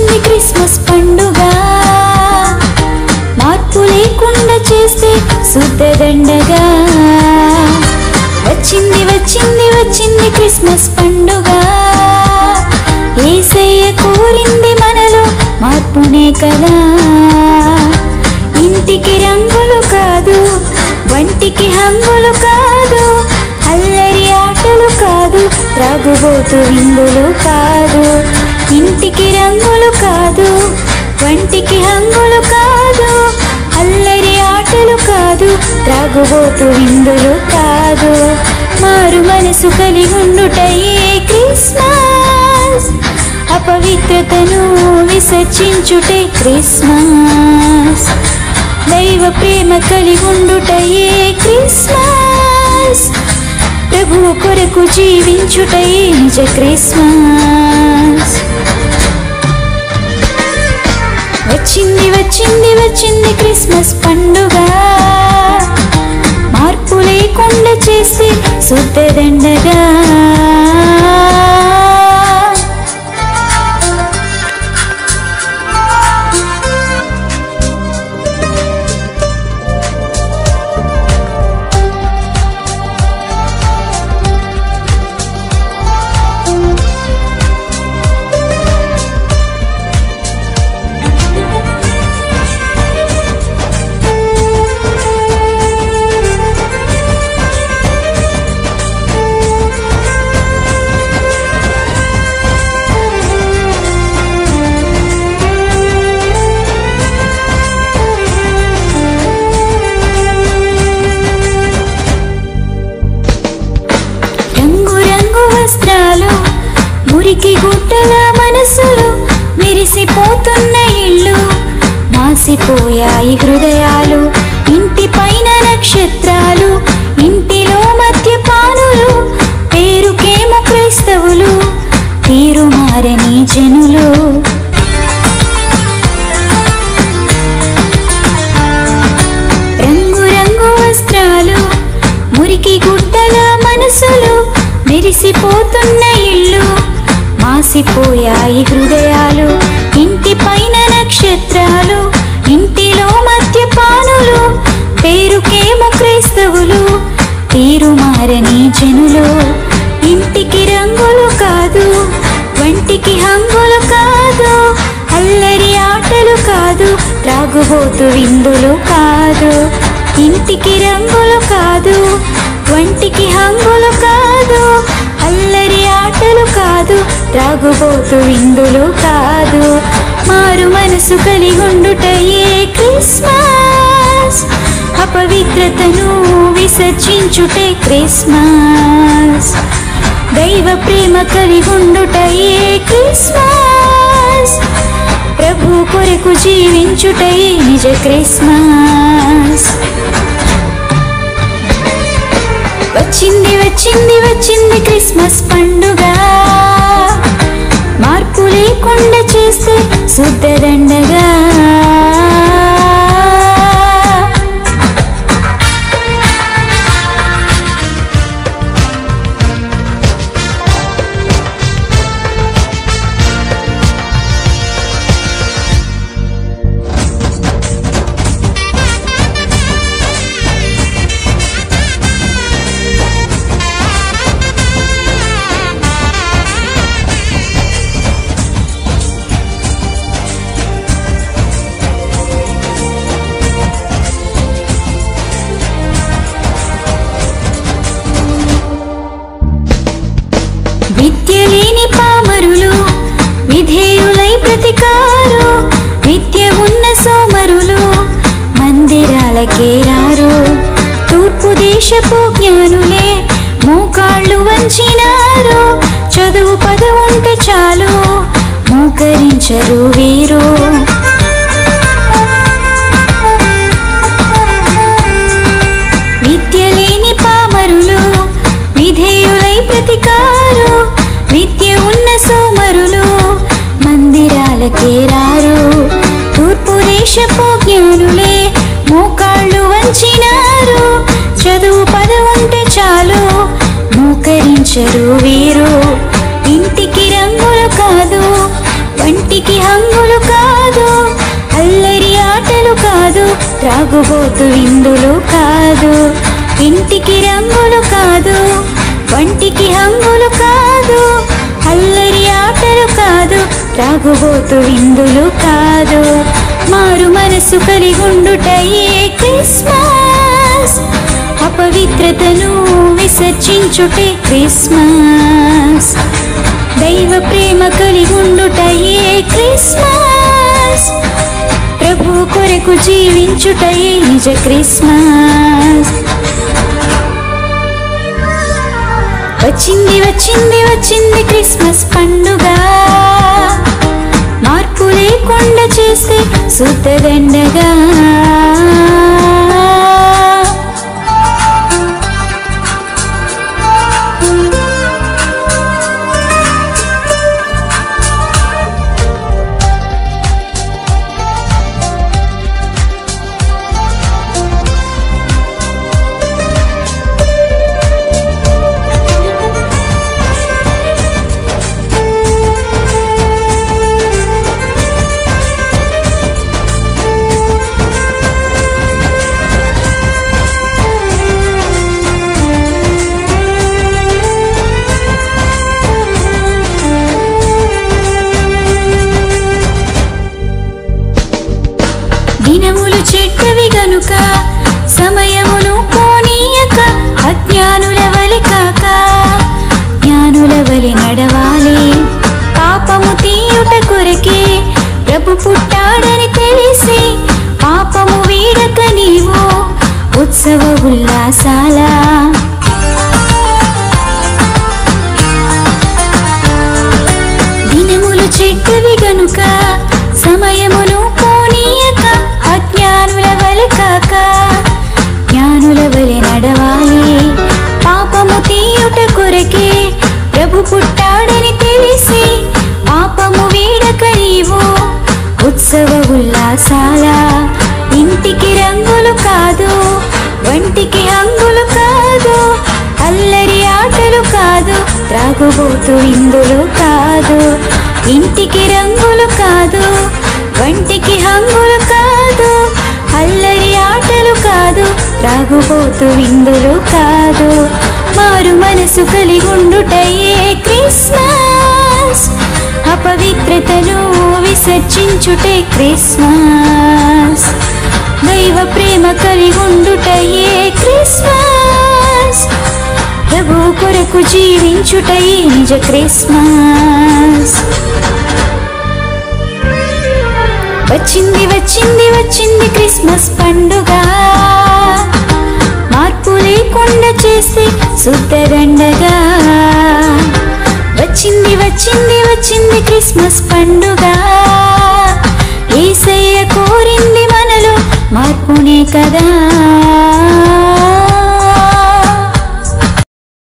వచ్చింది క్రిస్మస్ పండుగ మార్పు లేకుండా చేస్తే శుద్ధ దండగా వచ్చింది వచ్చింది వచ్చింది క్రిస్మస్ పండుగ యేసయ్య కోరింది మనలో మార్పునే కదా ఇంటికి రంగులు కాదు వంటికి హంగులు కాదు అల్లరి ఆటలు కాదు త్రాగుబోతు విందులు కాదు ఇంటికి రంగులు కాదు వంటికి హంగులు కాదు అల్లరి ఆటలు కాదు త్రాగుబోతు విందులు కాదు మారు మనసు కలిగి ఉండుటయే క్రిస్మస్ అపవిత్రతను విసర్జించుటే క్రిస్మస్ దైవ ప్రేమ కలిగి ఉండుటయే క్రిస్మస్ ప్రభువు కొరకు జీవించుటయే నిజ క్రిస్మస్ వచ్చింది వచ్చింది వచ్చింది క్రిస్మస్ పండుగ మార్పు లేకుండా చేస్తే శుద్ధ దండగా మురికి గుట్టల మనసులు మెరిసిపోతున్న ఇళ్ళు మాసిపోయాయి హృదయాలు ఇంటి పైన నక్షత్రాలు ఇంటిలో మద్యపానులు పేరుకేమో క్రైస్తవులు తీరు మారని జనులు రంగు రంగు వస్త్రాలు మురికి గుట్టల మనసులు మెరిసిపోతున్న ఇళ్ళు మాసిపోయాయి హృదయాలు ఇంటి పైన నక్షత్రాలు ఇంటిలో మద్యపానులు పేరుకేమో క్రైస్తవులు తీరు మారని జనులు ఇంటికి రంగులు కాదు వంటికి హంగులు కాదు అల్లరి ఆటలు కాదు త్రాగుబోతు విందులు కాదు ఇంటికి రంగులు కాదు వంటికి హంగులు కాదు అల్లరి ఆటలు కాదు త్రాగుబోతు విందులు కాదు మారు మనసు కలిగి ఉండుటయే క్రిస్మస్ అపవిత్రతను విసర్జించుటే క్రిస్మస్ దైవ ప్రేమ కలిగి ఉండుటయే క్రిస్మస్ ప్రభు కొరకు జీవించుటయే నిజ క్రిస్మస్ వచ్చింది వచ్చింది వచ్చింది క్రిస్మస్ పండుగ మార్పు లేకుండా చేస్తే శుద్ధ దండగా విద్య లేని పామరులు విధేయులై ప్రతికారు విద్య ఉన్న సోమరులు మందిరాలకే రారు తూర్పు దేశపు జ్ఞానులే మోకాళ్ళు వంచినారు చదువు పదవుంటే చాలు మోకరించరు వీరు విద్య లేని పామరులు విధేయులై ప్రతికారు విద్య ఉన్న సోమరులు మందిరాలకే రారు తూర్పు దేశపు జ్ఞానులే మోకాళ్ళు వంచినారు చదువు పదవుంటే చాలు మోకరించరు వీరు ఇంటికి రంగులు కాదు వంటికి హంగులు త్రాగుబోతు విందులు కాదు, ఇంటికి రంగులు కాదు, వంటికి హంగులు కాదు, అల్లరి ఆటలు కాదు, త్రాగుబోతు విందులు కాదు. మారు మనసు కలిగుండుటయే క్రిస్మస్, అపవిత్రతను విసర్జించుటే క్రిస్మస్. దైవ ప్రేమ కలిగుండుటయే క్రిస్మస్, ప్రభు కొరకు జీవించుటయే నిజ క్రిస్మస్. వచ్చింది వచ్చింది వచ్చింది క్రిస్మస్ పండుగ, మార్పు లేకుండా చేస్తే సుత్తదండగా. దినములు చెడ్డవి గనుక సమయమును పోనీయక, అజ్ఞానుల వలె కాక జ్ఞానుల వలె నడవాలి. పాపము తీయుట కొరకే ప్రభు పుట్టాడని తెలిసి, పాపము వీడక నీవు ఉత్సవ ఉల్లాసాల. దినములు చెడ్డవి గనుక సమయమును పోనీయక, అజ్ఞానుల వలె కాక జ్ఞానుల వలె నడవాలి. పాపము తీయుట కొరకే ప్రభు పుట్టాడని తెలిసి, పాపము వీడక నీవు ఉత్సవ ఉల్లాసాల. ఇంటికి రంగులు కాదు, వంటికి హంగులు కాదు, అల్లరి ఆటలు కాదు, త్రాగుబోతు విందులు కాదు. ఇంటికి రంగులు కాదు, వంటికి హంగులు కాదు, అల్లరి ఆటలు కాదు, త్రాగుబోతు విందులు కాదు. మారు మనసు కలిగుండుటయే క్రిస్మస్, అపవిత్రతను విసర్జించుటే క్రిస్మస్. దైవ ప్రేమ కలిగుండుటయే క్రిస్మస్, ప్రభు కొరకు జీవించుటయే నిజ క్రిస్మస్. వచ్చింది వచ్చింది వచ్చింది క్రిస్మస్ పండుగ, మార్పు లేకుండా చేస్తే సుత్తదండగా. వచ్చింది వచ్చింది వచ్చింది క్రిస్మస్ పండుగ, యేసయ్య కోరింది మనలో మార్పునే కదా.